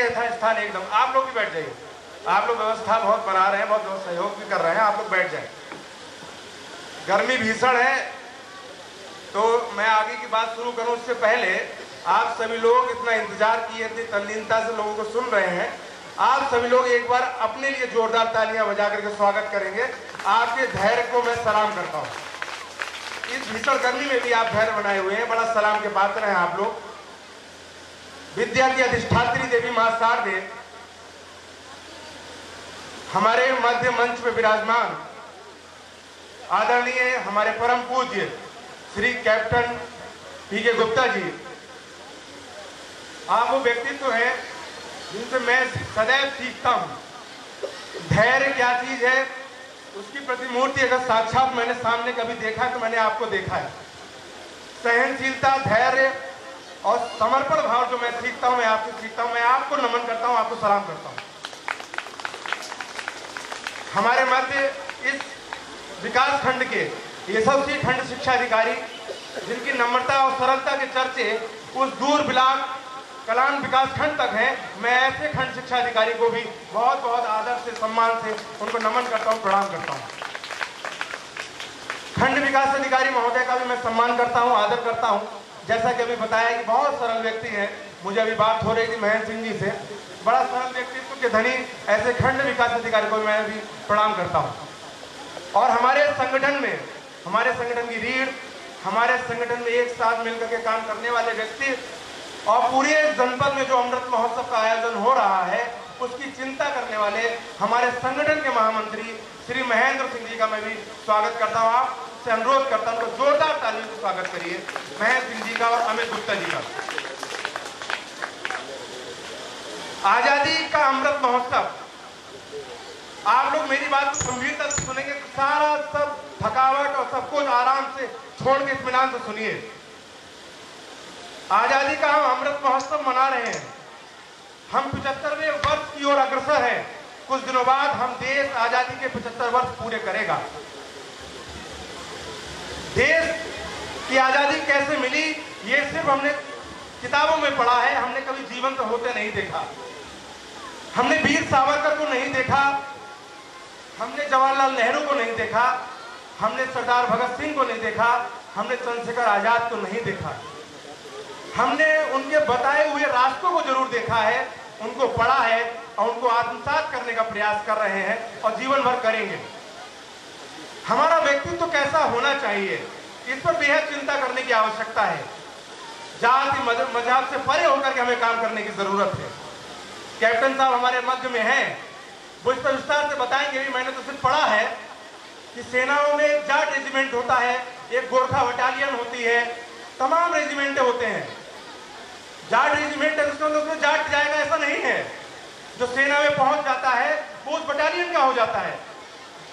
यथास्थान एकदम। आप लोग भी बैठ जाइए, आप लोग व्यवस्था बहुत बना रहे हैं, बहुत सहयोग भी कर रहे हैं, आप लोग बैठ जाए। गर्मी भीषण है, तो मैं आगे की बात शुरू करूं उससे पहले आप सभी लोग इतना इंतजार किए थे, तल्लीनता से लोगों को सुन रहे हैं, आप सभी लोग एक बार अपने लिए जोरदार तालियां बजा करके स्वागत करेंगे। आपके धैर्य को मैं सलाम करता हूं। इस भीषण गर्मी में भी आप धैर्य बनाए हुए हैं, बड़ा सलाम के पात्र हैं आप लोग। विद्या की अधिष्ठात्री देवी मां शारदे हमारे मध्य मंच में विराजमान आदरणीय हमारे परम पूज्य श्री कैप्टन पी.के. गुप्ता जी, आप वो व्यक्तित्व हैं जिनसे मैं सदैव सीखता हूं। धैर्य क्या चीज है उसकी प्रतिमूर्ति अगर साक्षात मैंने सामने कभी देखा है तो मैंने आपको देखा है। सहनशीलता, धैर्य और समर्पण भाव जो मैं सीखता हूं, मैं आपसे सीखता हूं। मैं आपको नमन करता हूं, आपको सलाम करता हूं। हमारे मध्य इस विकास खंड के यशस्वी खंड शिक्षा अधिकारी जिनकी नम्रता और सरलता के चर्चे उस दूर बिलाक कलान विकास खंड तक हैं, मैं ऐसे खंड शिक्षा अधिकारी को भी बहुत बहुत आदर से, सम्मान से उनको नमन करता हूं, प्रणाम करता हूं। खंड विकास अधिकारी महोदय का भी मैं सम्मान करता हूं, आदर करता हूं। जैसा कि अभी बताया कि बहुत सरल व्यक्ति हैं, मुझे अभी बात हो रही थी महेंद्र सिंह जी से, बड़ा सरल व्यक्तित्व के धनी ऐसे खंड विकास अधिकारी को मैं भी प्रणाम करता हूं। और हमारे संगठन में, हमारे संगठन की रीढ़, हमारे संगठन में एक साथ मिलकर के काम करने वाले व्यक्ति और पूरे जनपद में जो अमृत महोत्सव का आयोजन हो रहा है उसकी चिंता करने वाले हमारे संगठन के महामंत्री श्री महेंद्र सिंह जी का मैं भी स्वागत करता हूं। आपसे अनुरोध करता हूं, तो जोरदार तालियों से स्वागत करिए महेंद्र सिंह जी का और अमित गुप्ता जी का। आजादी का अमृत महोत्सव, आप लोग मेरी बात को गंभीरता से सुनेंगे, सारा सब थकावट और सब कुछ आराम से छोड़ के इत्मीनान से सुनिए। आजादी का हम अमृत महोत्सव मना रहे हैं, हम 75वें वर्ष की ओर अग्रसर हैं। कुछ दिनों बाद हम देश आजादी के 75 वर्ष पूरे करेगा। देश की आजादी कैसे मिली ये सिर्फ हमने किताबों में पढ़ा है, हमने कभी जीवंत होते नहीं देखा। हमने वीर सावरकर को नहीं देखा, हमने जवाहरलाल नेहरू को नहीं देखा, हमने सरदार भगत सिंह को नहीं देखा, हमने चंद्रशेखर आजाद को नहीं देखा। हमने उनके बताए हुए रास्तों को जरूर देखा है, उनको पढ़ा है और उनको आत्मसात करने का प्रयास कर रहे हैं और जीवन भर करेंगे। हमारा व्यक्तित्व कैसा होना चाहिए इस पर बेहद चिंता करने की आवश्यकता है। जाति मजहब से परे होकर के हमें काम करने की जरूरत है। कैप्टन साहब हमारे मध्य में हैं, वो इस पर विस्तार से बताएंगे। मैंने तो सिर्फ पढ़ा है कि सेनाओं में एक जाट रेजिमेंट होता है, एक गोरखा बटालियन होती है, तमाम रेजिमेंट होते हैं। जाट रेजिमेंट है उसमें जाट जाएगा ऐसा नहीं है। जो सेना में पहुंच जाता है वो उस बटालियन का हो जाता है।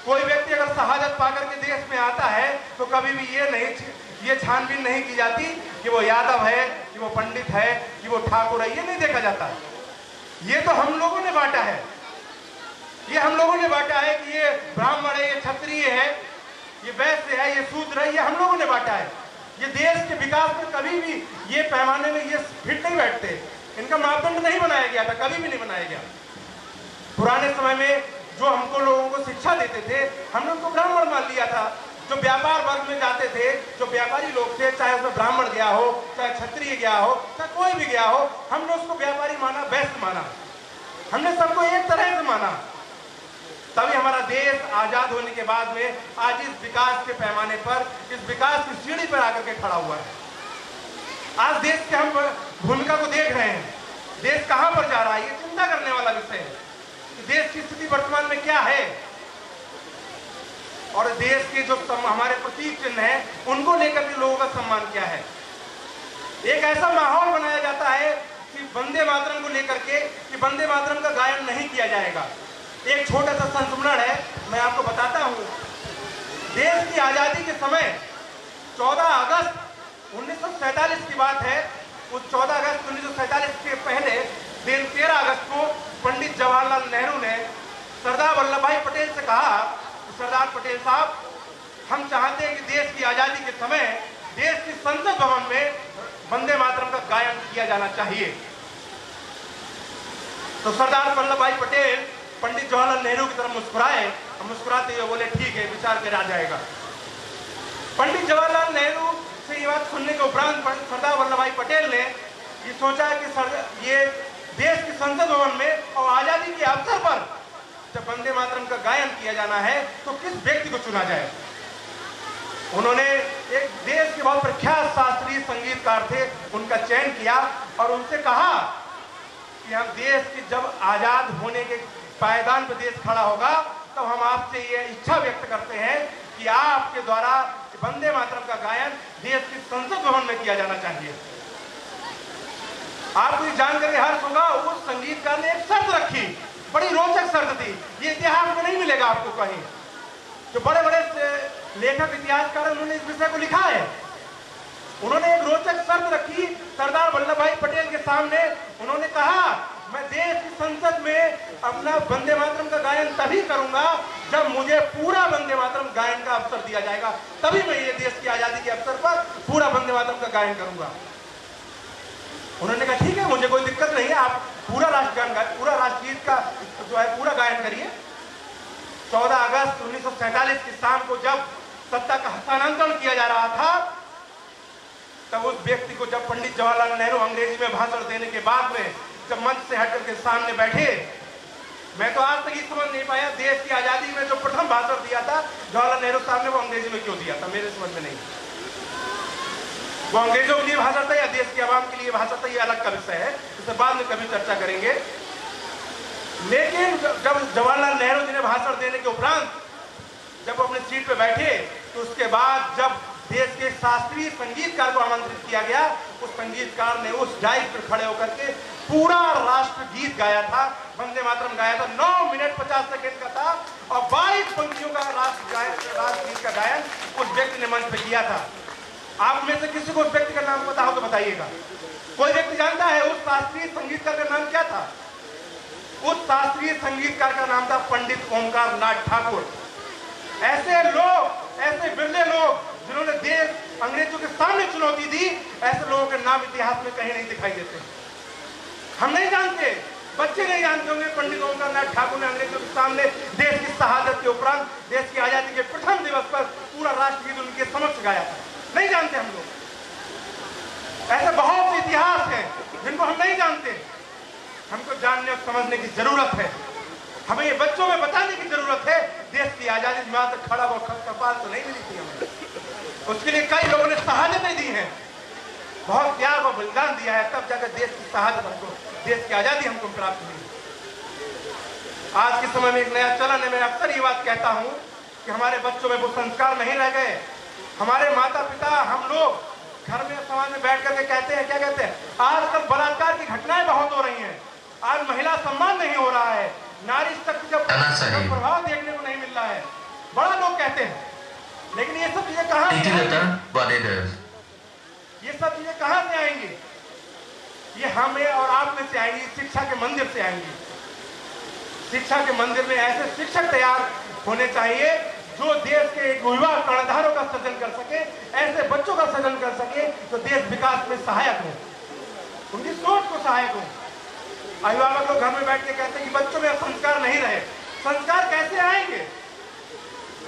कोई व्यक्ति अगर शहादत पाकर के देश में आता है तो कभी भी ये छानबीन नहीं की जाती कि वो यादव है, कि वो पंडित है, कि वो ठाकुर है, ये नहीं देखा जाता। ये तो हम लोगों ने बांटा है, ये हम लोगों ने बांटा है कि ये ब्राह्मण है, ये क्षत्रिय है, ये वैश्य है, ये शूद्र है, ये हम लोगों ने बांटा है। ये देश के विकास में कभी भी ये पैमाने में ये फिट नहीं बैठते, इनका मापदंड नहीं बनाया गया था, कभी भी नहीं बनाया गया। पुराने समय में जो हमको लोगों को शिक्षा देते थे हमने उनको ब्राह्मण मान लिया था। जो व्यापार वर्ग में जाते थे, जो व्यापारी लोग थे, चाहे उसमें ब्राह्मण गया हो, चाहे क्षत्रिय गया हो, चाहे कोई भी गया हो, हमने उसको व्यापारी माना, वैश्य माना, हमने सबको एक तरह से माना। तभी हमारा देश आजाद होने के बाद में आज इस विकास के पैमाने पर, इस विकास की सीढ़ी पर आकर के खड़ा हुआ है। आज देश के हम भूमिका को देख रहे हैं, देश कहां पर जा रहा है, ये चिंता करने वाला विषय है कि देश की स्थिति वर्तमान में क्या है और देश के जो हमारे प्रतीक चिन्ह है उनको लेकर के लोगों का सम्मान क्या है। एक ऐसा माहौल बनाया जाता है कि वंदे मातरम को लेकर के कि वंदे मातरम का गायन नहीं किया जाएगा। एक छोटा सा संस्मरण है, मैं आपको बताता हूं। देश की आजादी के समय 14 अगस्त 1947 की बात है। उस 14 अगस्त 1947 के पहले दिन 13 अगस्त को पंडित जवाहरलाल नेहरू ने सरदार वल्लभ भाई पटेल से कहा, सरदार पटेल साहब, हम चाहते हैं कि देश की आजादी के समय देश की संसद भवन में वंदे मातरम का गायन किया जाना चाहिए। तो सरदार वल्लभ भाई पटेल पंडित जवाहरलाल नेहरू की तरफ मुस्कुराए और मुस्कुराते हुए बोले ठीक है, विचार करा जाएगा। पंडित जवाहरलाल नेहरू से ये बात सुनने के उपरांत सरदार वल्लभ भाई पटेल ने ये सोचा कि ये देश की संसद भवन में और आजादी के अवसर पर जब वंदे मातरम का गायन किया जाना है तो किस व्यक्ति को चुना जाए। उन्होंने एक देश के बहुत प्रख्यात शास्त्रीय संगीतकार थे, उनका चयन किया और उनसे कहा कि हम देश की जब आजाद होने के पायदान पर देश खड़ा होगा तो हम आपसे ये इच्छा व्यक्त करते हैं कि आपके द्वारा वंदे मातरम का गायन देश की संसद भवन में किया जाना चाहिए। आपको ये जानकर हर्ष होगा, उस संगीतकार ने एक शर्त रखी, बड़ी रोचक शर्त थी, ये इतिहास में नहीं मिलेगा आपको कहीं। जो बड़े बड़े लेखक इतिहासकार उन्होंने इस विषय को लिखा है। उन्होंने एक रोचक शर्त रखी सरदार वल्लभ भाई पटेल के सामने। उन्होंने कहा मैं देश की संसद में अपना वंदे मातरम का गायन तभी करूंगा जब मुझे पूरा वंदे मातरम गायन का अवसर दिया जाएगा, तभी मैं ये देश की आजादी के अवसर पर पूरा वंदे मातरम का गायन करूंगा। उन्होंने कहा ठीक है, मुझे कोई दिक्कत नहीं है, आप पूरा राष्ट्रगान, पूरा राष्ट्रगीत का जो है पूरा गायन करिए। 14 अगस्त 1947 की शाम को जब सत्ता का हस्तांतरण किया जा रहा था तब उस व्यक्ति को, जब पंडित जवाहरलाल नेहरू अंग्रेजी में भाषण देने के बाद में जब मंच से हटकर के सामने बैठे, मैं तो आज तक ये समझ नहीं पाया देश की आजादी में जो प्रथम भाषण दिया था जवाहरलाल नेहरू साहब ने वो अंग्रेजी में क्यों दिया था, मेरे समझ में नहीं। वो अंग्रेजों के लिए भाषण था या देश की आवाम के लिए भाषण था, ये अलग का विषय है, इससे बाद में कभी चर्चा करेंगे। लेकिन जब जवाहरलाल नेहरू जी ने भाषण देने के उपरांत जब अपने सीट पे बैठे तो उसके बाद जब देश के शास्त्रीय संगीतकार को आमंत्रित किया गया, उस संगीतकार ने उस डाइस पर खड़े होकर के पूरा राष्ट्रगीत गाया था, वंदे मातरम गाया था। 9 मिनट 50 सेकंड का था और 22 पंक्तियों का राष्ट्रगीत का गायन उस व्यक्ति ने मंच पे किया था। आप में से किसी को उस व्यक्ति का नाम पता हो तो बताइएगा। कोई व्यक्ति जानता है उस शास्त्रीय संगीतकार का नाम क्या था? उस शास्त्रीय संगीतकार का नाम था पंडित ओमकार नाथ ठाकुर। ऐसे लोग, ऐसे बिरले लोग जिन्होंने देश अंग्रेजों के सामने चुनौती दी, ऐसे लोगों के नाम इतिहास में कहीं नहीं दिखाई देते। हम नहीं जानते, बच्चे नहीं जानते होंगे पंडित ओमकार नाथ ठाकुर ने अंग्रेजों के सामने देश की शहादत के उपरांत देश की आजादी के प्रथम दिवस पर पूरा राष्ट्रगीत उनके समक्ष गाया था। नहीं जानते हम लोग। ऐसे बहुत से इतिहास हैं जिनको हम नहीं जानते। हमको जानने और समझने की जरूरत है। हमें ये बच्चों में बताने की जरूरत है। देश की आजादी में तक खड़ा वो कपाल तो नहीं मिली थी हमें, उसके लिए कई लोगों ने शहादतें दी हैं, बहुत त्याग और बलिदान दिया है, तब जाकर देश की शहादत हमको, देश की आजादी हमको प्राप्त हुई। आज के समय में एक नया चलन है। मैं अक्सर ये बात कहता हूँ कि हमारे बच्चों में वो संस्कार नहीं रह गए। हमारे माता पिता, हम लोग घर में समाज में बैठ करके कहते हैं, क्या कहते हैं, आजकल बलात्कार की घटनाएं बहुत हो रही हैं, आज महिला सम्मान नहीं हो रहा है, नारी शक्ति का प्रभाव देखने को नहीं मिल रहा है, बड़ा लोग कहते हैं। लेकिन ये सब चीजें कहाँ से आएंगी? ये हमें और आप में से आएंगी, शिक्षा के मंदिर से आएंगी। शिक्षा के मंदिर में ऐसे शिक्षक तैयार होने चाहिए जो देश के युवा कर्णधारों का सृजन कर सके, ऐसे बच्चों का सृजन कर सके जो देश विकास में सहायक हो, उनकी सोच को सहायक हो। अभिभावक लोग घर में बैठ के कहते हैं कि बच्चों में संस्कार नहीं रहे। संस्कार कैसे आएंगे?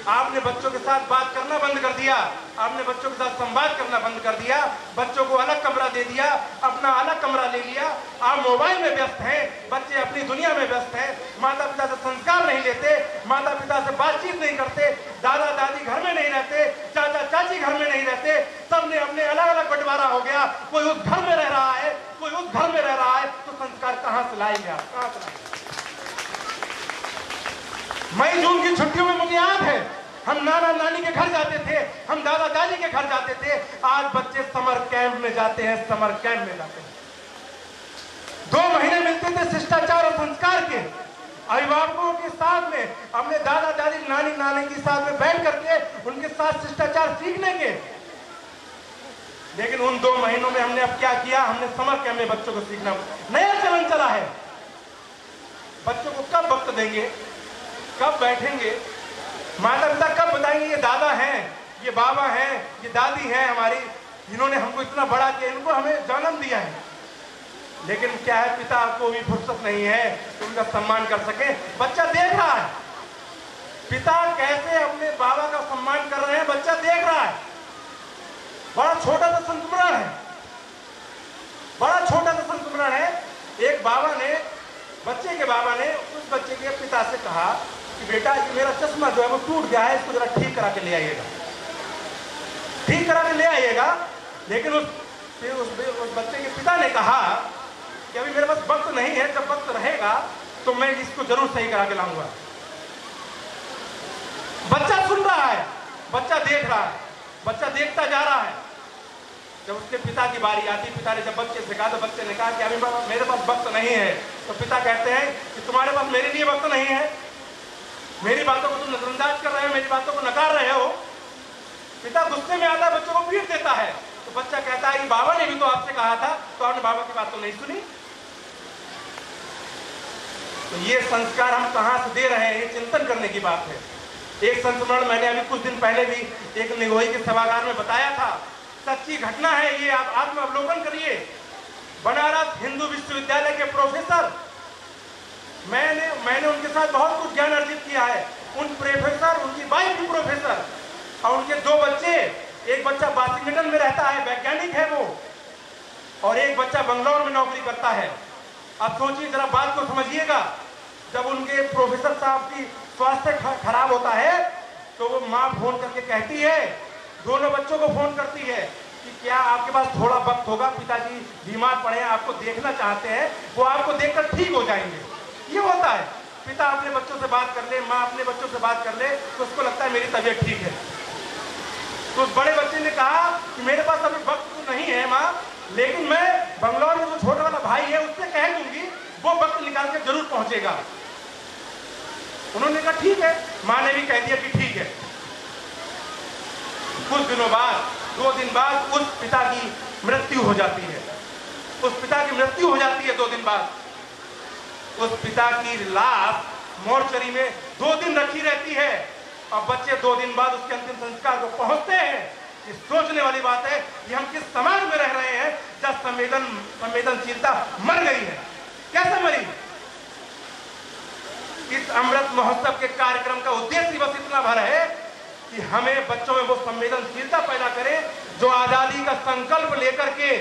आपने बच्चों के साथ बात करना बंद कर दिया, आपने बच्चों के साथ संवाद करना बंद कर दिया, बच्चों को अलग कमरा दे दिया, अपना अलग कमरा ले लिया, आप मोबाइल में व्यस्त हैं, बच्चे अपनी दुनिया में व्यस्त हैं, माता पिता से संस्कार नहीं लेते, माता पिता से बातचीत नहीं करते, दादा दादी घर में नहीं रहते, चाचा चाची घर में नहीं रहते, सबने अपने अलग अलग बंटवारा हो गया, कोई उस घर में रह रहा है, कोई उस घर में रह रहा है, तो संस्कार कहाँ से लाएंगे आप? कहाँ से लाएंगे? मई जून की छुट्टियों में मुझे याद है हम नाना नानी के घर जाते थे, हम दादा दादी के घर जाते थे। आज बच्चे समर कैंप में जाते हैं, समर कैंप में जाते हैं। 2 महीने मिलते थे शिष्टाचार और संस्कार के, अभिभावकों के साथ में, अपने दादा दादी नानी नानी के साथ में बैठ करके उनके साथ शिष्टाचार सीखने के। लेकिन उन 2 महीनों में हमने अब क्या किया? हमने समर कैंप में बच्चों को सीखना, नया चलन चला है। बच्चों को कब वक्त देंगे, कब बैठेंगे? माता पिता कब बताएंगे ये दादा हैं, ये बाबा हैं, ये दादी हैं हमारी, जिन्होंने हमको इतना बड़ा किया, इनको हमें जन्म दिया है। लेकिन क्या है, पिता को भी फुर्सत नहीं है कि उनका सम्मान कर सके। बच्चा देख रहा है पिता कैसे अपने बाबा का सम्मान कर रहे हैं, बच्चा देख रहा है। बड़ा छोटा सा संस्मरण है, बड़ा छोटा सा संस्मरण है। एक बाबा ने, बच्चे के बाबा ने उस बच्चे के पिता से कहा कि बेटा ये मेरा चश्मा जो है वो टूट गया है, इसको जरा ठीक करा के ले आइएगा, ठीक करा के ले आइएगा। लेकिन उस बच्चे के पिता ने कहा कि अभी मेरे पास वक्त नहीं है, जब वक्त रहेगा तो मैं इसको जरूर सही करा के लाऊंगा। बच्चा सुन रहा है, बच्चा देख रहा है, बच्चा देखता जा रहा है। जब उसके पिता की बारी आती, पिता ने जब बच्चे से कहा तो बच्चे ने कहा कि अभी मेरे पास वक्त नहीं है। तो पिता कहते हैं कि तुम्हारे पास मेरे लिए वक्त नहीं है, मेरी बातों को तुम नजरअंदाज कर रहे हो, मेरी बातों को नकार रहे हो। पिता गुस्से में आता है, बच्चों को पीट देता है। तो बच्चा कहता है कि बाबा ने भी तो आपसे कहा था, तो आपने बाबा की बात तो नहीं सुनी। तो ये संस्कार हम कहां से दे रहे हैं, ये चिंतन करने की बात है। एक संस्मरण मैंने अभी कुछ दिन पहले भी एक निगोही के सभागार में बताया था, सच्ची घटना है ये, आप आत्मावलोकन करिए। बनारस हिंदू विश्वविद्यालय के प्रोफेसर, मैंने उनके साथ बहुत कुछ ज्ञान अर्जित किया है। उन प्रोफेसर, उनकी वाइफ भी प्रोफेसर और उनके 2 बच्चे, एक बच्चा वाशिंगटन में रहता है, वैज्ञानिक है वो, और एक बच्चा बंगलौर में नौकरी करता है। अब सोचिए जरा, बात को समझिएगा। जब उनके प्रोफेसर साहब की स्वास्थ्य खराब होता है तो वो माँ फोन करके कहती है, दोनों बच्चों को फोन करती है कि क्या आपके पास थोड़ा वक्त होगा, पिताजी बीमार पड़े हैं, आपको देखना चाहते हैं, वो आपको देखकर ठीक हो जाएंगे। ये होता है, पिता अपने बच्चों से बात कर ले, माँ अपने बच्चों से बात कर ले, तो उसको लगता है मेरी तबीयत ठीक है। तो उस बड़े बच्चे ने कहा कि मेरे पास अभी वक्त तो नहीं है माँ, लेकिन मैं बंगलौर में जो छोटा वाला भाई है उससे कह दूंगी, वो वक्त निकाल के जरूर पहुंचेगा। उन्होंने कहा ठीक है, माँ ने भी कह दिया कि ठीक है। कुछ दिनों बाद, 2 दिन बाद उस पिता की मृत्यु हो जाती है। उस पिता की मृत्यु हो जाती है 2 दिन बाद। उस पिता की लाश मोर्चरी में 2 दिन रखी रहती है और बच्चे 2 दिन बाद उसके अंतिम संस्कार को पहुंचते हैं। ये सोचने वाली बात है कि हम किस समाज में रह रहे हैं जब संवेदनशीलता मर गई है। कैसे मरी? इस अमृत महोत्सव के कार्यक्रम का उद्देश्य बस इतना भर है कि हमें बच्चों में वो संवेदनशीलता पैदा करें जो आजादी का संकल्प लेकर के,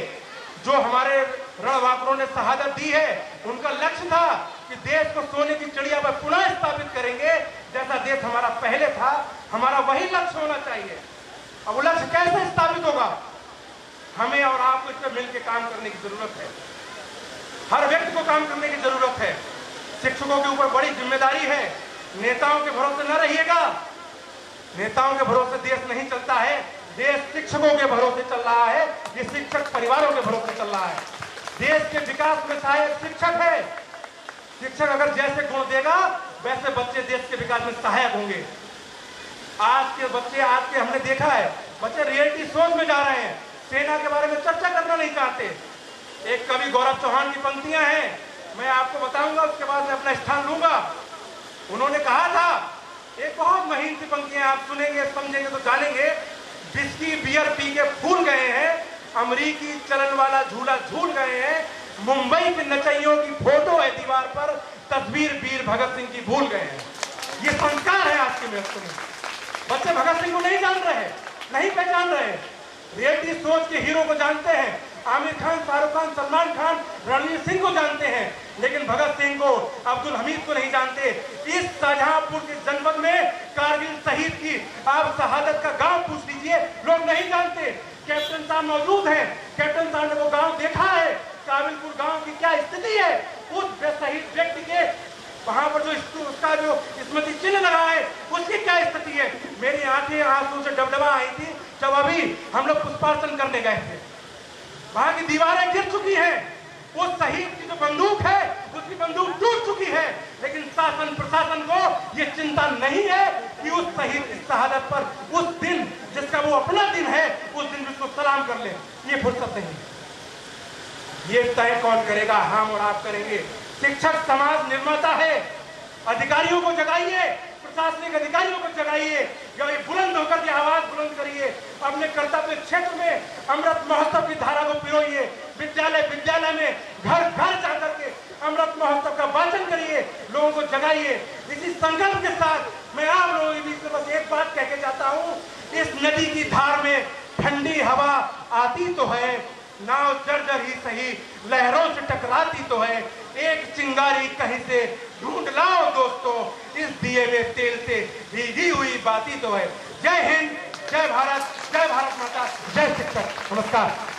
जो हमारे रणबांकुरों ने शहादत दी है, उनका लक्ष्य था कि देश को सोने की चिड़िया पर पुनः स्थापित करेंगे जैसा देश हमारा पहले था। हमारा वही लक्ष्य होना चाहिए। अब वो लक्ष्य कैसे स्थापित होगा? हमें और आपको इस पर मिलकर काम करने की जरूरत है। हर व्यक्ति को काम करने की जरूरत है। शिक्षकों के ऊपर बड़ी जिम्मेदारी है। नेताओं के भरोसे न रहिएगा। नेताओं के भरोसे देश नहीं चलता है, देश शिक्षकों के भरोसे चल रहा है। ये शिक्षक परिवारों के भरोसे चल रहा है। देश के विकास में सहायक शिक्षक है। शिक्षक अगर जैसे गुण देगा वैसे बच्चे देश के विकास में सहायक होंगे। आज के बच्चे, आज के हमने देखा है, बच्चे रियलिटी शोज में जा रहे हैं, सेना के बारे में चर्चा करना नहीं चाहते। एक कवि गौरव चौहान की पंक्तियां हैं, मैं आपको बताऊंगा, उसके बाद मैं अपना स्थान लूंगा। उन्होंने कहा था, एक बहुत महीन सी पंक्तियां, आप सुनेंगे समझेंगे तो जानेंगे। विस्की बियर पी के फूल गए हैं, अमरीकी चलन वाला झूला झूल गए हैं, मुंबई के नचैयों की फोटो है दीवार पर, तस्वीर वीर भगत सिंह की भूल गए हैं। ये संस्कार है आज के व्यक्ति में। बच्चे भगत सिंह को नहीं जान रहे, नहीं पहचान रहे। रियलिटी शोज के हीरो को जानते हैं, आमिर खान, शाहरुख खान, सलमान खान, रणवीर सिंह को जानते हैं, लेकिन भगत सिंह को, अब्दुल हमीद को नहीं जानते। इस शाहजहांपुर के जनपद में कारगिल शहीद की आप शहादत का गांव पूछ लीजिए, लोग नहीं जानते। कैप्टन साहब मौजूद हैं, कैप्टन साहब ने वो गांव देखा है। काबिलपुर गांव की क्या स्थिति है, उस शहीद व्यक्ति के वहां पर जो उसका जो स्मृति चिन्ह लगा है उसकी क्या स्थिति है। मेरी आंखें आंसू से डबडबा आई थी जब अभी हम लोग पुष्पार्चन करने गए थे। वहां की दीवारें गिर चुकी हैं, उस शहीद की जो बंदूक है उसकी बंदूक टूट चुकी है, लेकिन शासन प्रशासन को ये चिंता नहीं है कि उस शहीद की शहादत पर उस दिन जिसका वो अपना दिन है उस दिन उसको सलाम कर ले। ये फुर्सत नहीं। ये तय कौन करेगा? हम और आप करेंगे। शिक्षक समाज निर्माता है। अधिकारियों को जगाइए, प्रशासनिक अधिकारियों को जगाइए, बुलंद होकर के आवाज बुलंद करिए, अपने कर्तव्य क्षेत्र में अमृत महोत्सव की धारा को पिरोइए, विद्यालय में घर घर जाकर के अमृत महोत्सव का वाचन करिए, लोगों को जगाइए। इसी संकल्प के साथ मैं आप लोगों के बीच में बस एक बात कह के जाता हूँ, इस नदी की धार में ठंडी हवा आती तो है, नाव जर्जर ही सही लहरों से टकराती तो है, एक चिंगारी कहीं से ढूंढ लाओ दोस्तों, इस दिए हुए तेल से भीगी हुई बाती तो है। जय हिंद, जय भारत माता, जय शिक्षक। नमस्कार।